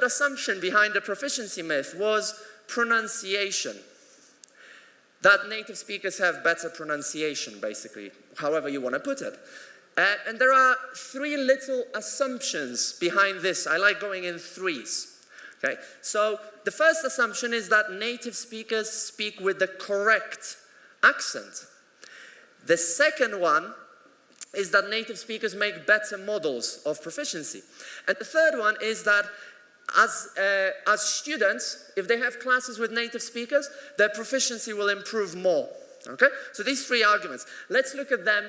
assumption behind the proficiency myth was pronunciation. That native speakers have better pronunciation, basically, however you want to put it. And there are three little assumptions behind this. I like going in threes. Okay? So the first assumption is that native speakers speak with the correct accent. The second one is that native speakers make better models of proficiency. And the third one is that as students, if they have classes with native speakers, their proficiency will improve more. Okay? So these three arguments. Let's look at them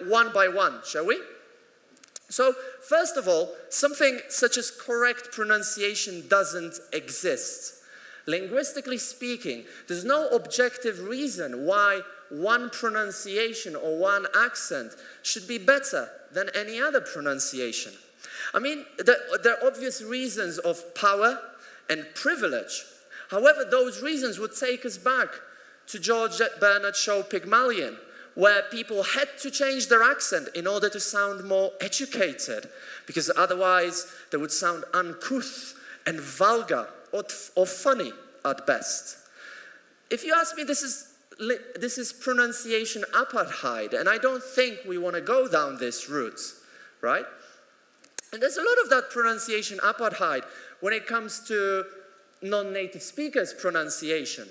one by one, shall we? So first of all, something such as correct pronunciation doesn't exist. Linguistically speaking, there's no objective reason why one pronunciation or one accent should be better than any other pronunciation. I mean, there are obvious reasons of power and privilege. However, those reasons would take us back to George Bernard's show Pygmalion, where people had to change their accent in order to sound more educated, because otherwise they would sound uncouth and vulgar or funny at best. If you ask me, this is pronunciation apartheid, and I don't think we want to go down this route, right? And there's a lot of that pronunciation apartheid when it comes to non-native speakers' pronunciation.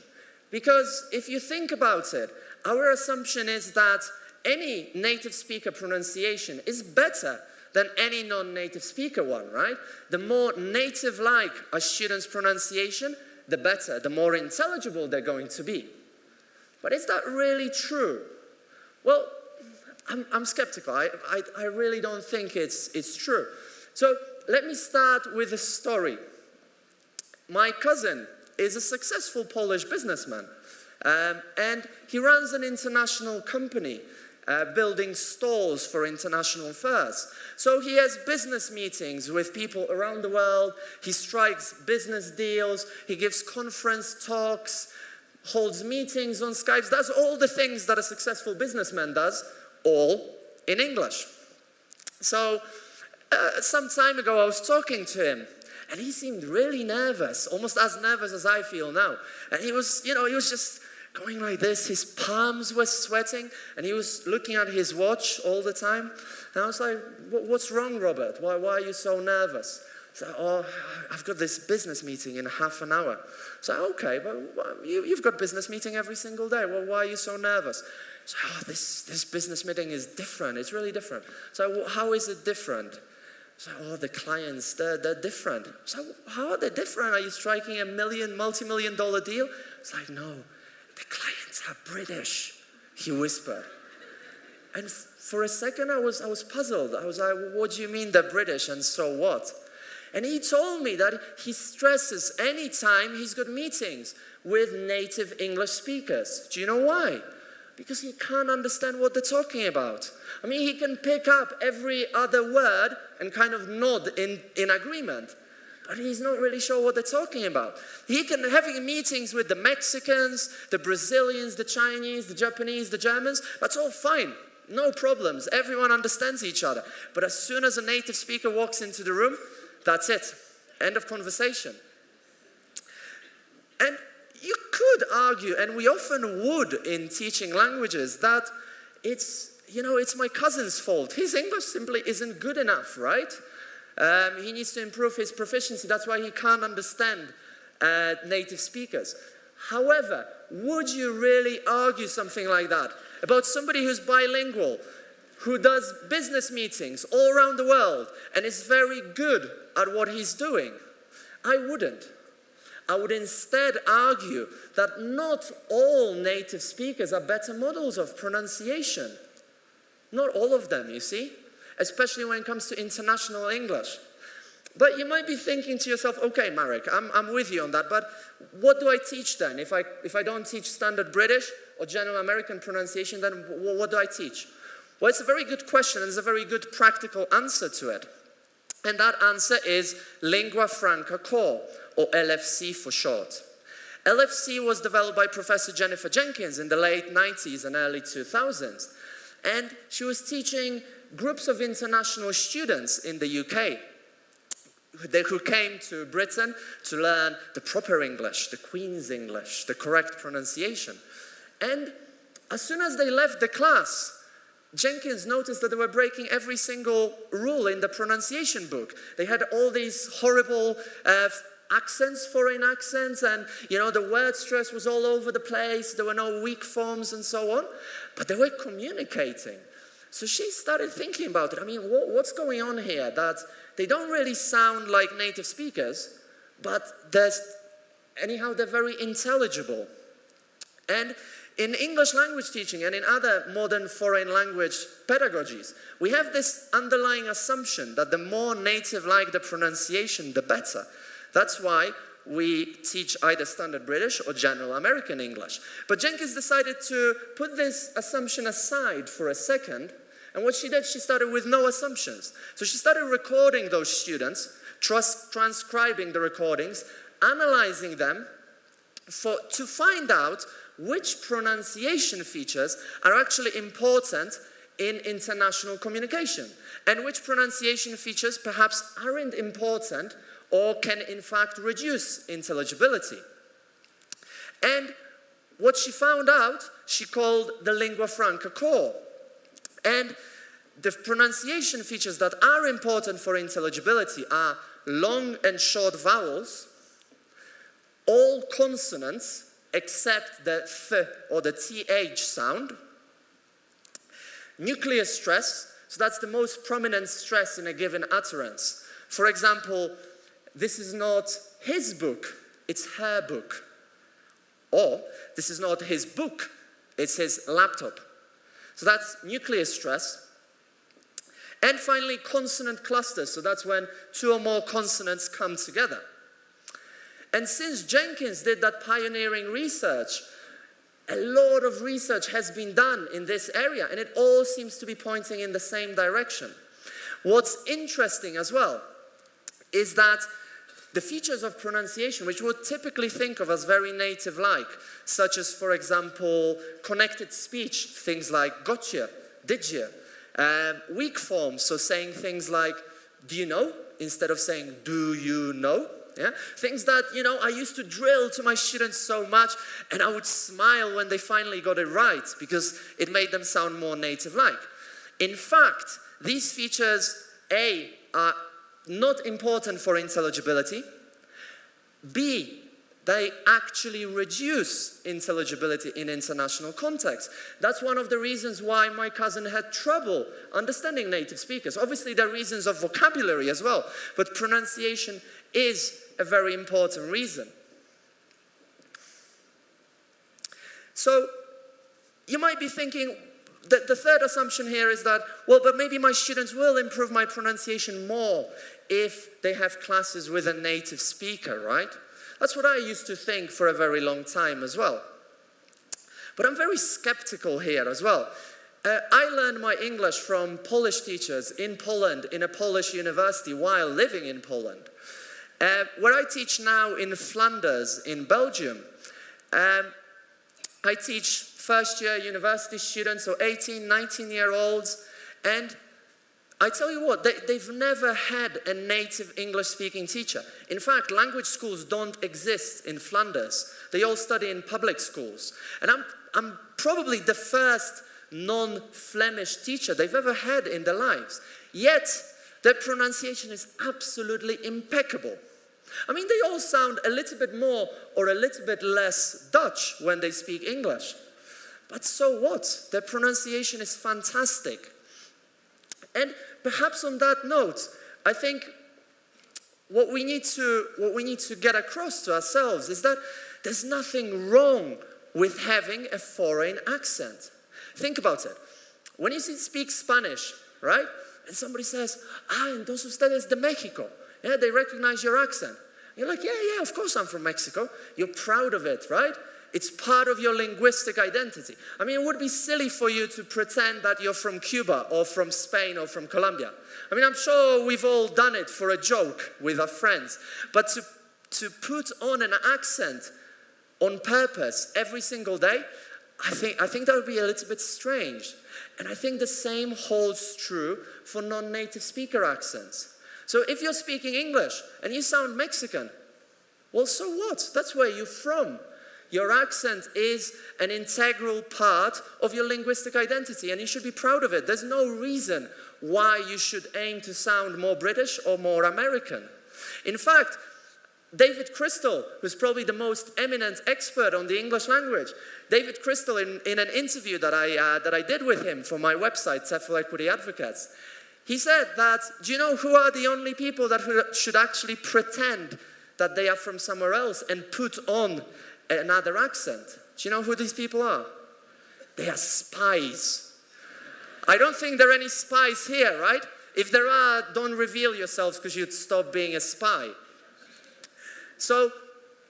Because if you think about it, our assumption is that any native speaker pronunciation is better than any non-native speaker one, right? The more native-like a student's pronunciation, the better, the more intelligible they're going to be. But is that really true? Well, I'm skeptical. I really don't think it's true. So let me start with a story. My cousin is a successful Polish businessman, and he runs an international company building stalls for international fairs. So he has business meetings with people around the world, he strikes business deals, he gives conference talks, holds meetings on Skype, does all the things that a successful businessman does, all in English. So some time ago I was talking to him, and he seemed really nervous, almost as nervous as I feel now. And he was, he was just going like this, his palms were sweating, and he was looking at his watch all the time. And I was like, what's wrong, Robert? Why are you so nervous? So, oh, I've got this business meeting in half an hour. So, okay, but you've got business meeting every single day. Well, why are you so nervous? So, oh, this business meeting is different. It's really different. So, how is it different? So, oh, the clients, they're different. So, how are they different? Are you striking a multi-million-dollar deal? It's like, no, the clients are British, he whispered. And for a second, I was puzzled. I was like, what do you mean they're British, and so what? And he told me that he stresses any time he's got meetings with native English speakers. Do you know why? Because he can't understand what they're talking about. I mean, he can pick up every other word and kind of nod in agreement, but he's not really sure what they're talking about. He can having meetings with the Mexicans, the Brazilians, the Chinese, the Japanese, the Germans, that's all fine. No problems. Everyone understands each other. But as soon as a native speaker walks into the room, that's it. End of conversation. And you could argue, and we often would in teaching languages, that it's my cousin's fault. His English simply isn't good enough, right? He needs to improve his proficiency. That's why he can't understand native speakers. However, would you really argue something like that about somebody who's bilingual, who does business meetings all around the world and is very good at what he's doing? I wouldn't. I would instead argue that not all native speakers are better models of pronunciation. Not all of them, you see, especially when it comes to international English. But you might be thinking to yourself, okay, Marek, I'm with you on that, but what do I teach then? If I don't teach standard British or general American pronunciation, then what do I teach? Well, it's a very good question, and there's a very good practical answer to it. And that answer is Lingua Franca Core, or LFC for short. LFC was developed by Professor Jennifer Jenkins in the late 90s and early 2000s. And she was teaching groups of international students in the UK. who came to Britain to learn the proper English, the Queen's English, the correct pronunciation. And as soon as they left the class, Jenkins noticed that they were breaking every single rule in the pronunciation book. They had all these horrible accents, foreign accents, and the word stress was all over the place. There were no weak forms and so on, but they were communicating. So she started thinking about it. I mean, what's going on here? That they don't really sound like native speakers, but anyhow, they're very intelligible. And in English language teaching and in other modern foreign language pedagogies, we have this underlying assumption that the more native-like the pronunciation, the better. That's why we teach either standard British or general American English. But Jenkins decided to put this assumption aside for a second, and what she did, she started with no assumptions. So she started recording those students, transcribing the recordings, analyzing them to find out which pronunciation features are actually important in international communication, and which pronunciation features perhaps aren't important or can in fact reduce intelligibility. And what she found out, she called the lingua franca core. And the pronunciation features that are important for intelligibility are long and short vowels, all consonants except the th or the th sound, nuclear stress, so that's the most prominent stress in a given utterance. For example, this is not his book, it's her book. Or, this is not his book, it's his laptop. So that's nuclear stress. And finally, consonant clusters. So that's when two or more consonants come together. And since Jenkins did that pioneering research, a lot of research has been done in this area, and it all seems to be pointing in the same direction. What's interesting as well is that the features of pronunciation, which we would typically think of as very native-like, such as, for example, connected speech, things like gotcha, did you? Weak forms, so saying things like, do you know? Instead of saying, do you know? Yeah? Things that, I used to drill to my students so much, and I would smile when they finally got it right, because it made them sound more native-like. In fact, these features, A, are not important for intelligibility. B, they actually reduce intelligibility in international context. That's one of the reasons why my cousin had trouble understanding native speakers. Obviously, there are reasons of vocabulary as well, but pronunciation is a very important reason. So, you might be thinking, the third assumption here is that, well, but maybe my students will improve my pronunciation more if they have classes with a native speaker, right? That's what I used to think for a very long time as well. But I'm very skeptical here as well. I learned my English from Polish teachers in Poland, in a Polish university while living in Poland. Where I teach now in Flanders, in Belgium, I teach first-year university students, so 18, 19-year-olds, and I tell you what, they've never had a native English-speaking teacher. In fact, language schools don't exist in Flanders. They all study in public schools. And I'm probably the first non-Flemish teacher they've ever had in their lives. Yet, their pronunciation is absolutely impeccable. I mean, they all sound a little bit more or a little bit less Dutch when they speak English. But so what? Their pronunciation is fantastic. And perhaps on that note, I think what we need to get across to ourselves is that there's nothing wrong with having a foreign accent. Think about it. When you speak Spanish, right? And somebody says, entonces usted es de Mexico. Yeah, they recognize your accent. You're like, yeah, of course I'm from Mexico. You're proud of it, right? It's part of your linguistic identity. I mean, it would be silly for you to pretend that you're from Cuba or from Spain or from Colombia. I mean, I'm sure we've all done it for a joke with our friends. But to put on an accent on purpose every single day, I think that would be a little bit strange. And I think the same holds true for non-native speaker accents. So if you're speaking English and you sound Mexican, well, so what? That's where you're from. Your accent is an integral part of your linguistic identity, and you should be proud of it. There's no reason why you should aim to sound more British or more American. In fact, David Crystal, who's probably the most eminent expert on the English language, David Crystal, in an interview that I did with him for my website, TEFL Equity Advocates, he said that, do you know who are the only people that should actually pretend that they are from somewhere else and put on another accent? Do you know who these people are? They are spies. I don't think there are any spies here, right? If there are, don't reveal yourselves because you'd stop being a spy. So,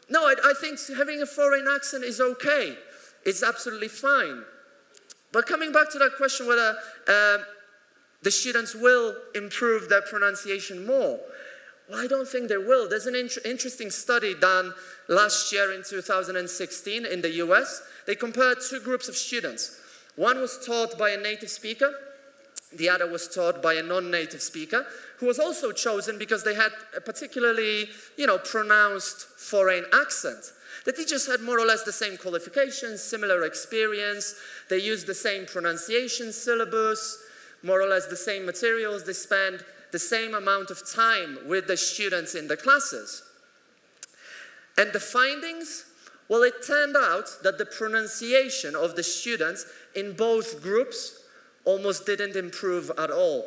no, I think having a foreign accent is okay. It's absolutely fine. But coming back to that question whether the students will improve their pronunciation more, well, I don't think they will. There's an interesting study done last year in 2016 in the US. They compared two groups of students. One was taught by a native speaker. The other was taught by a non-native speaker, who was also chosen because they had a particularly, pronounced foreign accent. The teachers had more or less the same qualifications, similar experience. They used the same pronunciation syllabus, more or less the same materials. They spent the same amount of time with the students in the classes. And the findings? Well, it turned out that the pronunciation of the students in both groups almost didn't improve at all.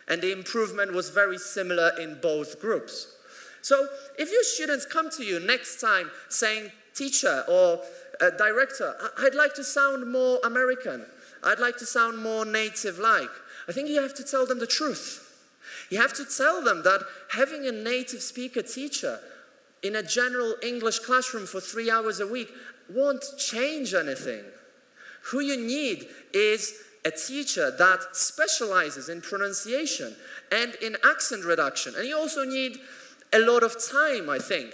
And the improvement was very similar in both groups. So if your students come to you next time saying, teacher or director, I'd like to sound more American, I'd like to sound more native-like, I think you have to tell them the truth. You have to tell them that having a native speaker teacher in a general English classroom for 3 hours a week won't change anything. Who you need is a teacher that specializes in pronunciation and in accent reduction. And you also need a lot of time, I think.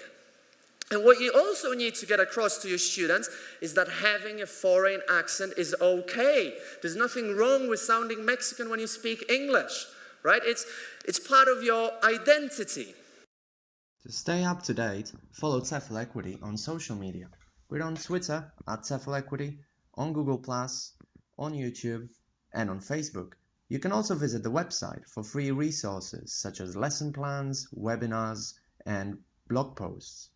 And what you also need to get across to your students is that having a foreign accent is okay. There's nothing wrong with sounding Mexican when you speak English, right? It's part of your identity. To stay up to date, follow TEFL Equity on social media. We're on Twitter at TEFL Equity, on Google+, on YouTube, and on Facebook. You can also visit the website for free resources such as lesson plans, webinars, and blog posts.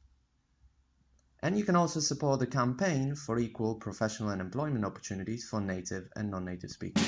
And you can also support the campaign for equal professional and employment opportunities for native and non-native speakers.